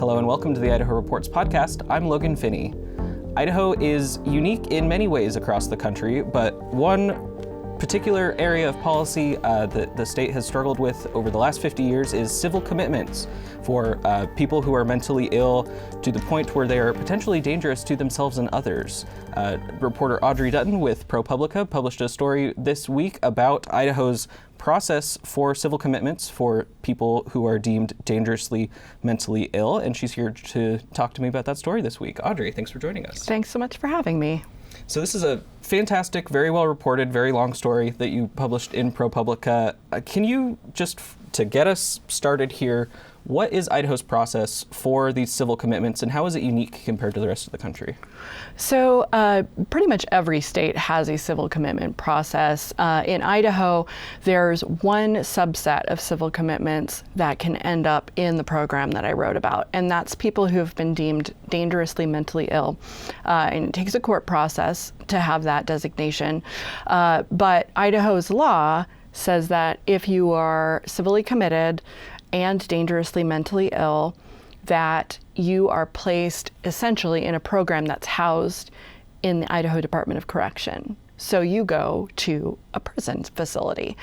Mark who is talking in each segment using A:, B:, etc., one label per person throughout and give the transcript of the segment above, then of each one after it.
A: Hello and welcome to the Idaho Reports podcast. I'm Logan Finney. Idaho is unique in many ways across the country, but one particular area of policy that the state has struggled with over the last 50 years is civil commitments for people who are mentally ill to the point where they are potentially dangerous to themselves and others. Reporter Audrey Dutton with ProPublica published a story this week about Idaho's process for civil commitments for people who are deemed dangerously mentally ill, and she's here to talk to me about that story this week. Audrey, thanks for joining us.
B: Thanks so much for having me.
A: So this is a fantastic, very well reported, very long story that you published in ProPublica. Can you just, to get us started here, what is Idaho's process for these civil commitments and how is it unique compared to the rest of the country?
B: So pretty much every state has a civil commitment process. In Idaho, there's one subset of civil commitments that can end up in the program that I wrote about, and that's people who have been deemed dangerously mentally ill. And it takes a court process to have that designation. But Idaho's law says that if you are civilly committed and dangerously mentally ill, that you are placed essentially in a program that's housed in the Idaho Department of Correction. So you go to a prison facility.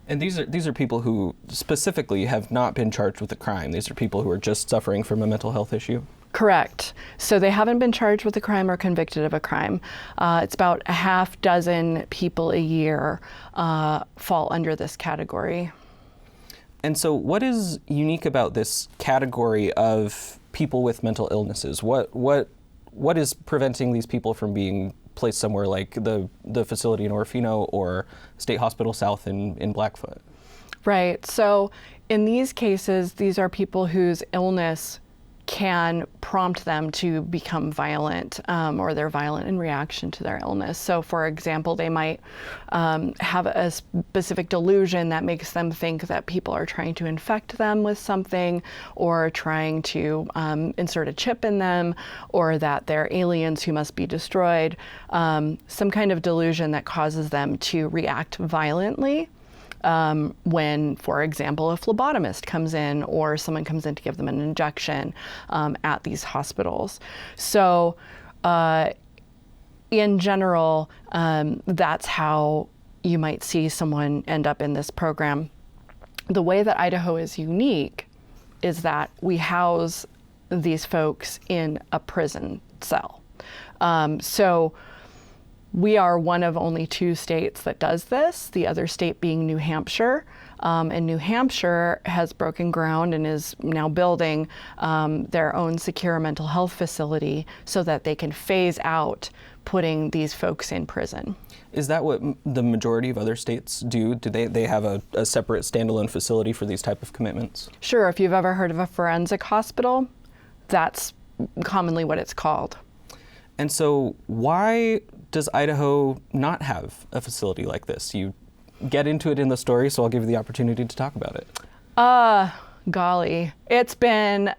A: And these are people who specifically have not been charged with a crime. These are people who are just suffering from a mental health issue.
B: Correct. So they haven't been charged with a crime or convicted of a crime. It's about a half dozen people a year fall under this category.
A: And so what is unique about this category of people with mental illnesses? What is preventing these people from being placed somewhere like the facility in Orofino or State Hospital South in Blackfoot?
B: Right. So in these cases, these are people whose illness can prompt them to become violent, or they're violent in reaction to their illness. So for example, they might have a specific delusion that makes them think that people are trying to infect them with something, or trying to insert a chip in them, or that they're aliens who must be destroyed. Some kind of delusion that causes them to react violently when, for example, a phlebotomist comes in or someone comes in to give them an injection at these hospitals. So in general, that's how you might see someone end up in this program. The way that Idaho is unique is that we house these folks in a prison cell. So we are one of only two states that does this, the other state being New Hampshire. And New Hampshire has broken ground and is now building their own secure mental health facility so that they can phase out putting these folks in prison.
A: Is that what the majority of other states do? Do they have a separate standalone facility for these type of commitments?
B: Sure. If you've ever heard of a forensic hospital, that's commonly what it's called.
A: And so why does Idaho not have a facility like this? You get into it in the story, so I'll give you the opportunity to talk about it.
B: Golly, it's been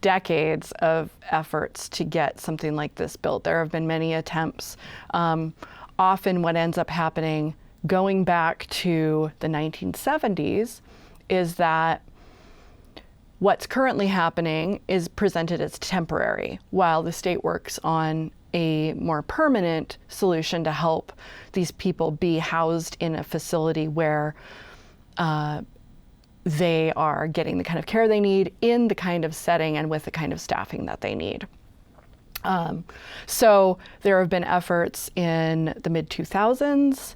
B: decades of efforts to get something like this built. There have been many attempts. Often what ends up happening, going back to the 1970s, is that what's currently happening is presented as temporary, while the state works on a more permanent solution to help these people be housed in a facility where they are getting the kind of care they need in the kind of setting and with the kind of staffing that they need. So there have been efforts in the mid-2000s,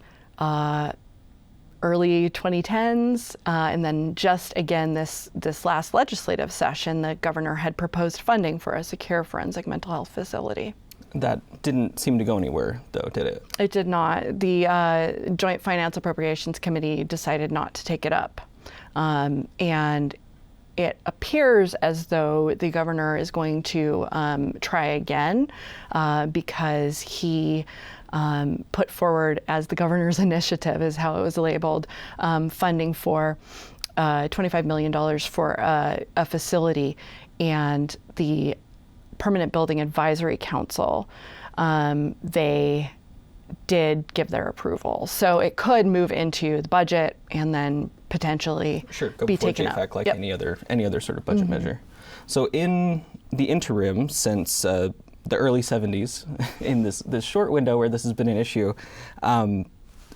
B: early 2010s, and then just again this last legislative session, the governor had proposed funding for a secure forensic mental health facility.
A: That didn't seem to go anywhere, though, did it?
B: It did not. The Joint Finance Appropriations Committee decided not to take it up. And it appears as though the governor is going to try again because he put forward as the governor's initiative, is how it was labeled, funding for $25 million for a facility, and the Permanent Building Advisory Council, they did give their approval. So it could move into the budget and then potentially
A: go
B: be
A: before
B: taken up.
A: JFAC like
B: Yep.
A: any other sort of budget measure. So in the interim, since the early 70s, in this short window where this has been an issue,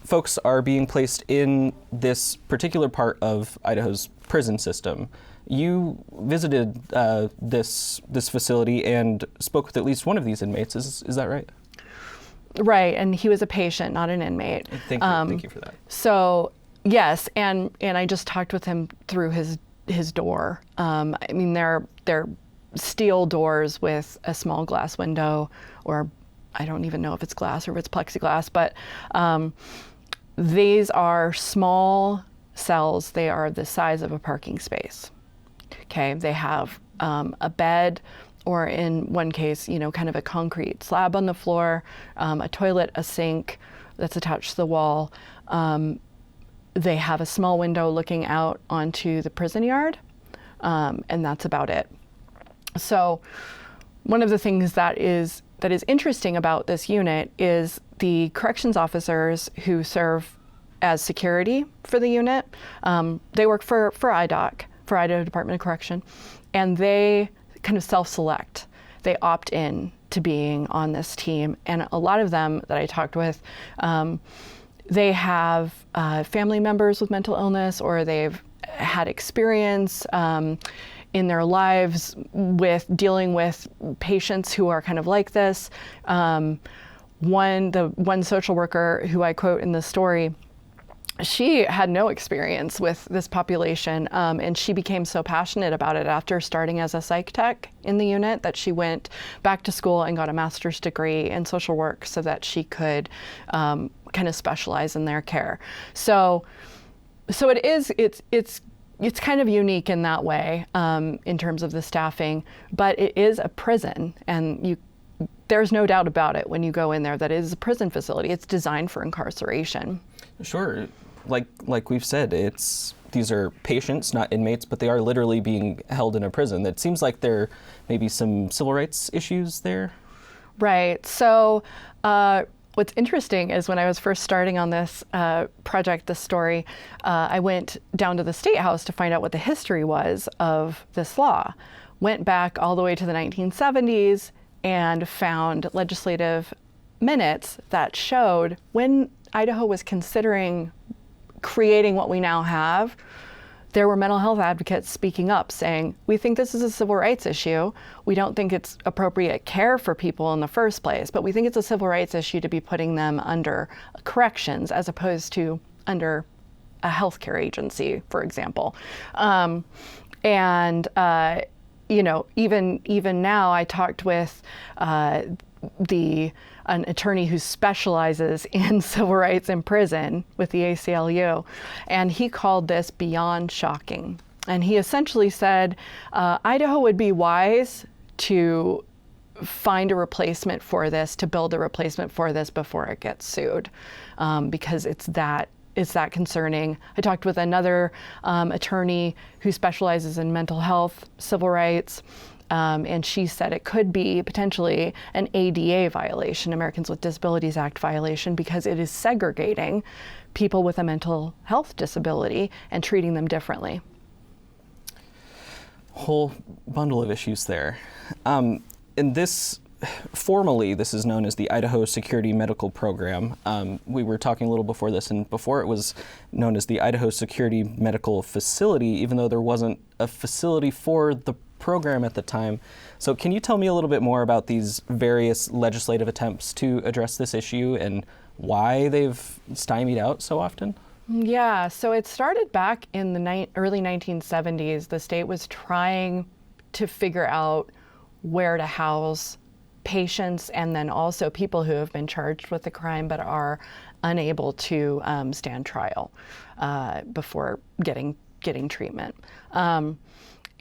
A: folks are being placed in this particular part of Idaho's prison system. You visited this facility and spoke with at least one of these inmates. Is that right?
B: Right, and he was a patient, not an inmate.
A: Thank you for that.
B: So yes, and I just talked with him through his door. I mean, they're steel doors with a small glass window, or I don't even know if it's glass or if it's plexiglass, but these are small cells. They are the size of a parking space. Okay, they have a bed, or in one case, kind of a concrete slab on the floor, a toilet, a sink that's attached to the wall. They have a small window looking out onto the prison yard, and that's about it. So one of the things that is interesting about this unit is the corrections officers who serve as security for the unit. They work for IDOK, for Idaho Department of Correction, and they kind of self-select. They opt in to being on this team. And a lot of them that I talked with, they have family members with mental illness, or they've had experience in their lives with dealing with patients who are kind of like this. The one social worker who I quote in the story, she had no experience with this population, and she became so passionate about it after starting as a psych tech in the unit that she went back to school and got a master's degree in social work so that she could kind of specialize in their care. So it's kind of unique in that way in terms of the staffing, but it is a prison, and there's no doubt about it when you go in there that it is a prison facility. It's designed for incarceration.
A: Sure. Like we've said, these are patients, not inmates, but they are literally being held in a prison. It seems like there may be some civil rights issues there. Right.
B: So what's interesting is when I was first starting on this project, this story, I went down to the statehouse to find out what the history was of this law. Went back all the way to the 1970s and found legislative minutes that showed when Idaho was considering creating what we now have, there were mental health advocates speaking up saying, we think this is a civil rights issue. We don't think it's appropriate care for people in the first place, but we think it's a civil rights issue to be putting them under corrections as opposed to under a healthcare agency, for example. Even now, I talked with an attorney who specializes in civil rights in prison with the ACLU, and he called this beyond shocking. And he essentially said, Idaho would be wise to find a replacement for this, to build a replacement for this before it gets sued, because it's that concerning. I talked with another attorney who specializes in mental health, civil rights, and she said it could be potentially an ADA violation, Americans with Disabilities Act violation, because it is segregating people with a mental health disability and treating them differently.
A: Whole bundle of issues there. And formally, this is known as the Idaho Security Medical Program. We were talking a little before this, and before it was known as the Idaho Security Medical Facility, even though there wasn't a facility for the program at the time. So can you tell me a little bit more about these various legislative attempts to address this issue and why they've stymied out so often?
B: Yeah, so it started back in the early 1970s. The state was trying to figure out where to house patients and then also people who have been charged with a crime but are unable to stand trial before getting treatment.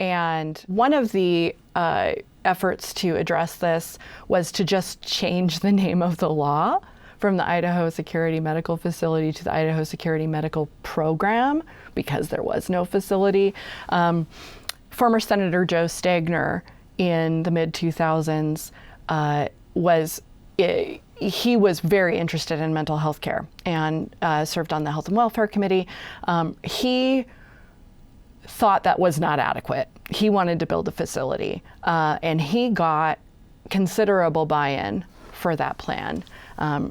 B: And one of the efforts to address this was to just change the name of the law from the Idaho Security Medical Facility to the Idaho Security Medical Program, because there was no facility. Former Senator Joe Stegner in the mid-2000s he was very interested in mental health care and served on the Health and Welfare Committee. He thought that was not adequate. He wanted to build a facility, and he got considerable buy-in for that plan.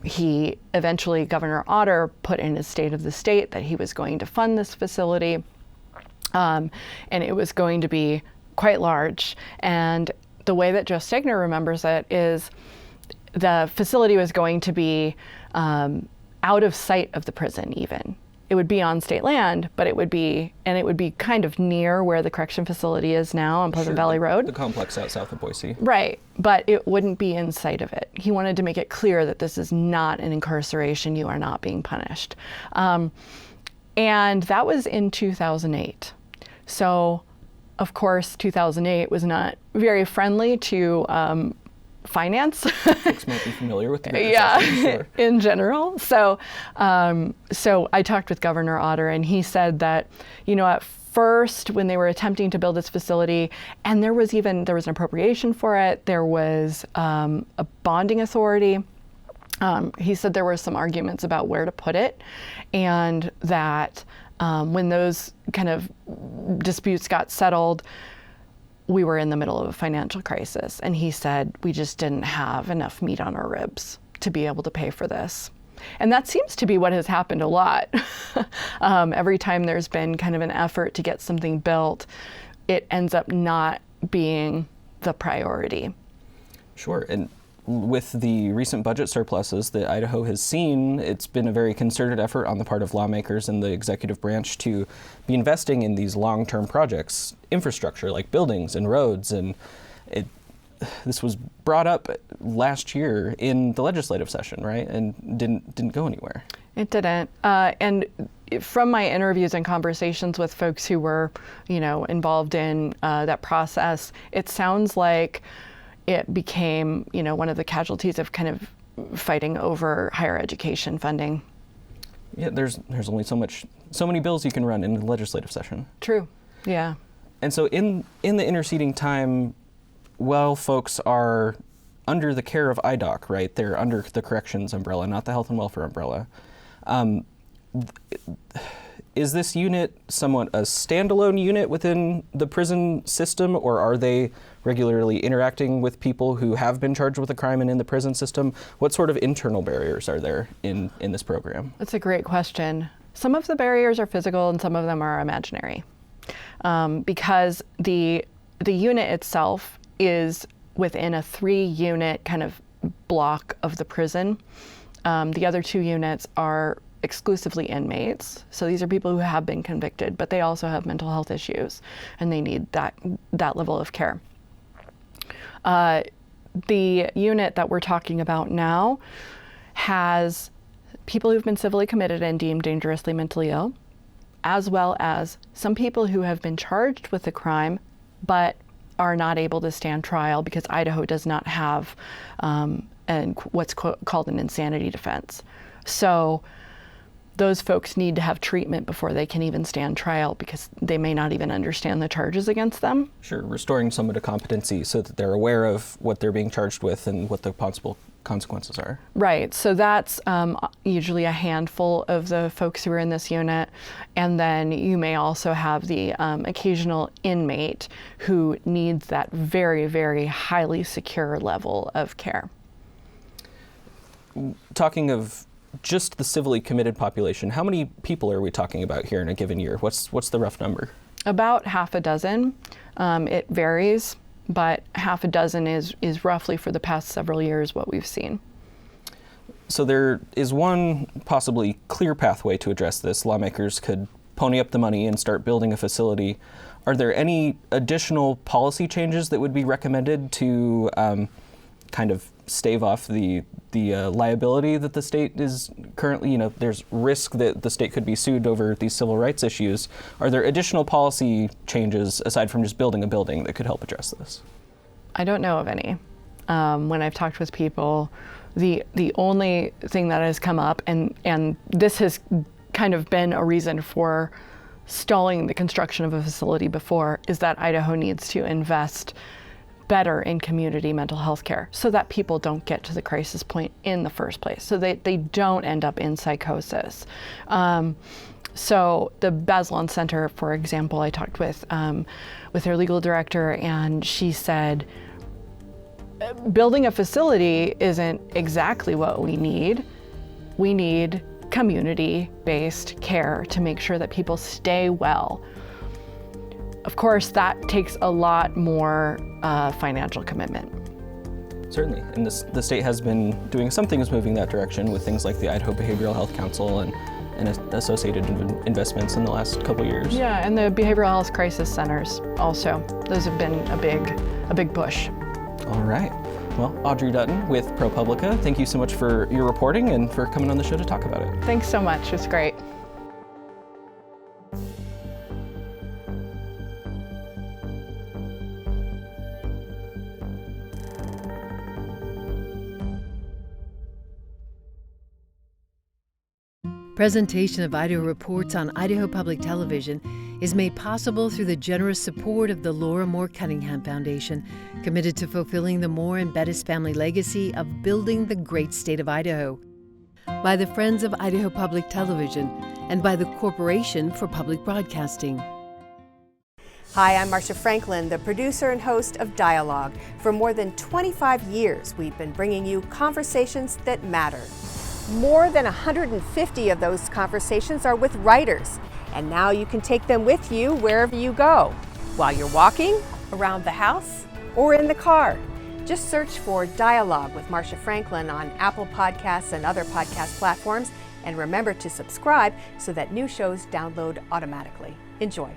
B: He eventually, Governor Otter put in his state of the state that he was going to fund this facility, and it was going to be quite large. And the way that Joe Stegner remembers it is the facility was going to be out of sight of the prison even. It would be on state land, but it would be kind of near where the correction facility is now on Pleasant Valley Road.
A: The complex out south of Boise.
B: Right, but it wouldn't be in sight of it. He wanted to make it clear that this is not an incarceration, you are not being punished. And that was in 2008. So, of course, 2008 was not very friendly to finance.
A: Folks might be familiar with the
B: sure. In general. So I talked with Governor Otter, and he said that, at first when they were attempting to build this facility, and there was an appropriation for it, there was a bonding authority. He said there were some arguments about where to put it, and that when those kind of disputes got settled, we were in the middle of a financial crisis, and he said we just didn't have enough meat on our ribs to be able to pay for this. And that seems to be what has happened a lot. Every time there's been kind of an effort to get something built, it ends up not being the priority.
A: Sure. And with the recent budget surpluses that Idaho has seen, it's been a very concerted effort on the part of lawmakers and the executive branch to be investing in these long-term projects, infrastructure like buildings and roads. And this was brought up last year in the legislative session, right? And didn't go anywhere. It
B: didn't. And from my interviews and conversations with folks who were, involved in that process, it sounds like it became, one of the casualties of kind of fighting over higher education funding.
A: Yeah, there's only so many bills you can run in a legislative session.
B: True, yeah.
A: And so in the interceding time, while folks are under the care of IDOK, right? They're under the corrections umbrella, not the health and welfare umbrella. Is this unit somewhat a standalone unit within the prison system, or are they regularly interacting with people who have been charged with a crime and in the prison system? What sort of internal barriers are there in this program?
B: That's a great question. Some of the barriers are physical and some of them are imaginary, because the unit itself is within a 3-unit kind of block of the prison. The other 2 units are exclusively inmates. So these are people who have been convicted, but they also have mental health issues and they need that level of care. The unit that we're talking about now has people who've been civilly committed and deemed dangerously mentally ill, as well as some people who have been charged with a crime but are not able to stand trial because Idaho does not have what's called an insanity defense. So those folks need to have treatment before they can even stand trial because they may not even understand the charges against them.
A: Sure, restoring someone to competency so that they're aware of what they're being charged with and what the possible consequences are.
B: Right, so that's usually a handful of the folks who are in this unit. And then you may also have the occasional inmate who needs that very, very highly secure level of care.
A: Talking of just the civilly committed population, how many people are we talking about here in a given year? What's the rough number?
B: About half a dozen. It varies, but half a dozen is roughly for the past several years what we've seen.
A: So there is one possibly clear pathway to address this. Lawmakers could pony up the money and start building a facility. Are there any additional policy changes that would be recommended to kind of stave off the liability that the state is currently, there's risk that the state could be sued over these civil rights issues. Are there additional policy changes aside from just building a building that could help address this?
B: I don't know of any. When I've talked with people, the only thing that has come up, and this has kind of been a reason for stalling the construction of a facility before, is that Idaho needs to invest better in community mental health care so that people don't get to the crisis point in the first place, so they don't end up in psychosis. So the Beslan Center, for example, I talked with their legal director, and she said, building a facility isn't exactly what we need. We need community-based care to make sure that people stay well. Of course, that takes a lot more financial commitment.
A: Certainly, and the state has been doing some things moving that direction with things like the Idaho Behavioral Health Council and associated investments in the last couple years.
B: Yeah, and the behavioral health crisis centers also. Those have been a big push.
A: All right. Well, Audrey Dutton with ProPublica, thank you so much for your reporting and for coming on the show to talk about it.
B: Thanks so much. It's great.
C: Presentation of Idaho Reports on Idaho Public Television is made possible through the generous support of the Laura Moore Cunningham Foundation, committed to fulfilling the Moore and Bettis family legacy of building the great state of Idaho, by the Friends of Idaho Public Television, and by the Corporation for Public Broadcasting.
D: Hi, I'm Marcia Franklin, the producer and host of Dialogue. For more than 25 years, we've been bringing you conversations that matter. More than 150 of those conversations are with writers, and now you can take them with you wherever you go, while you're walking, around the house, or in the car. Just search for Dialogue with Marcia Franklin on Apple Podcasts and other podcast platforms, and remember to subscribe so that new shows download automatically. Enjoy.